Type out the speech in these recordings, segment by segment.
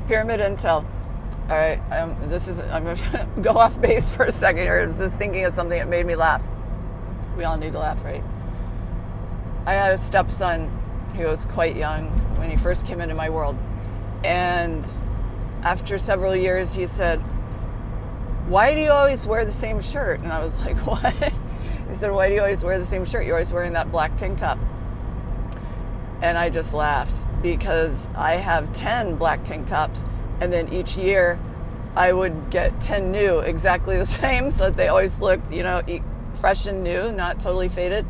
Pyramid Intell. All right, I'm going to go off base for a second here. I was just thinking of something that made me laugh. We all need to laugh, right? I had a stepson. He was quite young when he first came into my world. And after several years, he said, "Why do you always wear the same shirt?" And I was like, "What?" He said, "Why do you always wear the same shirt? You're always wearing that black tank top." And I just laughed because I have 10 black tank tops. And then each year I would get 10 new, exactly the same, so that they always looked, fresh and new, not totally faded.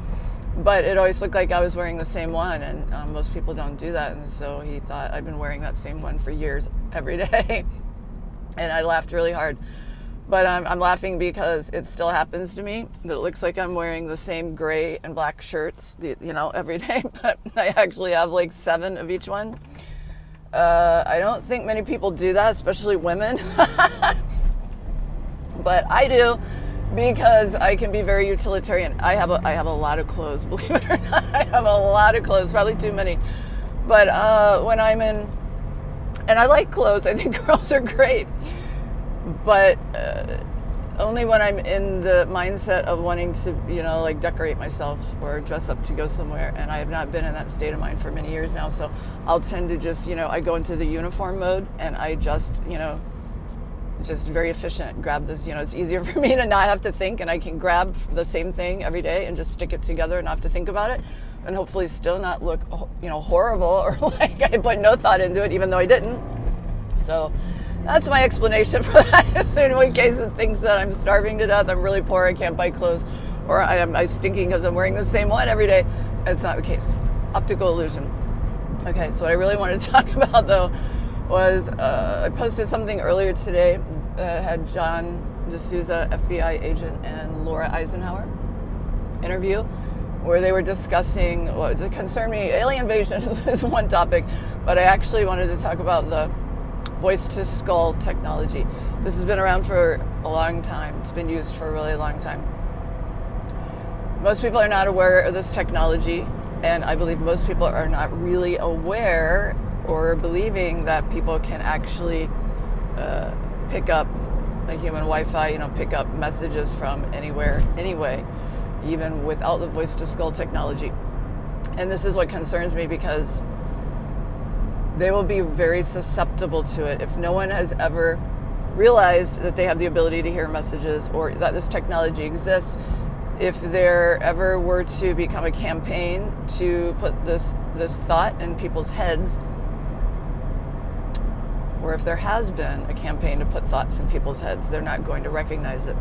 But it always looked like I was wearing the same one, and most people don't do that. And so he thought I'd been wearing that same one for years, every day. And I laughed really hard. But I'm laughing because it still happens to me that it looks like I'm wearing the same gray and black shirts, every day. But I actually have like 7 of each one. I don't think many people do that, especially women. But I do, because I can be very utilitarian. I have a lot of clothes, believe it or not. I have a lot of clothes, probably too many. But when I'm in, and I like clothes, I think girls are great. But only when I'm in the mindset of wanting to, decorate myself or dress up to go somewhere. And I have not been in that state of mind for many years now. So I'll tend to just, I go into the uniform mode, and I just very efficient. Grab this, it's easier for me to not have to think, and I can grab the same thing every day and just stick it together and not have to think about it. And hopefully still not look, horrible or like I put no thought into it, even though I didn't. So that's my explanation for that. So in one case it thinks that I'm starving to death, I'm really poor, I can't buy clothes, or I'm stinking because I'm wearing the same one every day. It's not the case. Optical illusion. Okay, so what I really wanted to talk about, though, was I posted something earlier today that had John D'Souza, FBI agent, and Laura Eisenhower interview, where they were discussing what concerned me. Alien invasion is one topic, but I actually wanted to talk about the voice-to-skull technology. This has been around for a long time. It's been used for a really long time. Most people are not aware of this technology, and I believe most people are not really aware or believing that people can actually pick up a human Wi-Fi, pick up messages from anywhere, anyway, even without the voice-to-skull technology. And this is what concerns me, because they will be very susceptible to it. If no one has ever realized that they have the ability to hear messages, or that this technology exists, if there ever were to become a campaign to put this thought in people's heads, or if there has been a campaign to put thoughts in people's heads, they're not going to recognize it.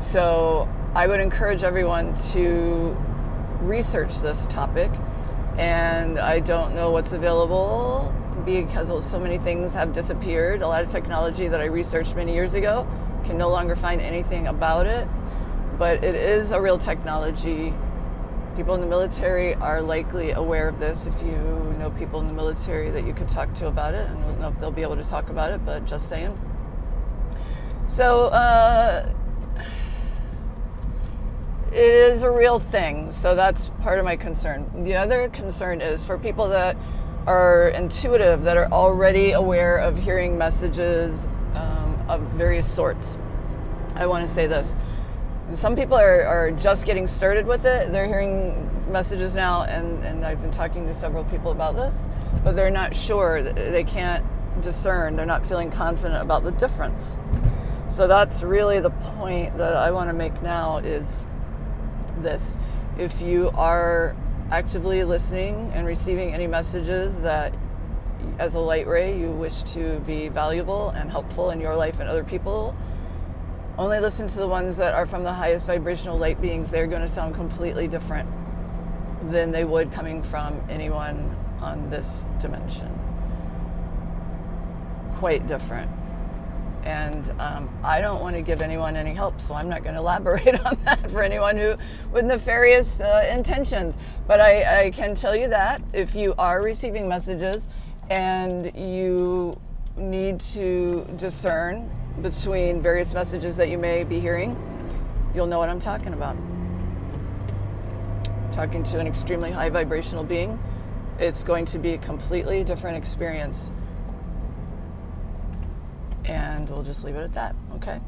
So I would encourage everyone to research this topic. And I don't know what's available, because so many things have disappeared. A lot of technology that I researched many years ago, can no longer find anything about it. But it is a real technology. People in the military are likely aware of this. If you know people in the military that you could talk to about it, and I don't know if they'll be able to talk about it, but just saying. So it is a real thing, so that's part of my concern. The other concern is for people that are intuitive, that are already aware of hearing messages of various sorts. I want to say this. Some people are just getting started with it. They're hearing messages now, and I've been talking to several people about this, but they're not sure. They can't discern. They're not feeling confident about the difference. So that's really the point that I want to make now, is this. If you are actively listening and receiving any messages that as a light ray you wish to be valuable and helpful in your life and other people, only listen to the ones that are from the highest vibrational light beings. They're going to sound completely different than they would coming from anyone on this dimension. Quite different. And I don't want to give anyone any help, so I'm not going to elaborate on that for anyone who with nefarious intentions. But I can tell you that if you are receiving messages and you need to discern between various messages that you may be hearing, you'll know what I'm talking about. Talking to an extremely high vibrational being It's going to be a completely different experience. And we'll just leave it at that, okay?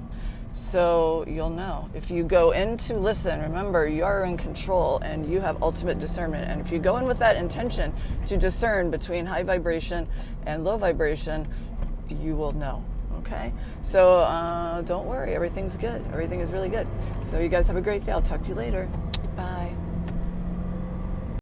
So you'll know. If you go in to listen, remember, you are in control and you have ultimate discernment. And if you go in with that intention to discern between high vibration and low vibration, you will know, okay? So don't worry, everything's good. Everything is really good. So you guys have a great day. I'll talk to you later.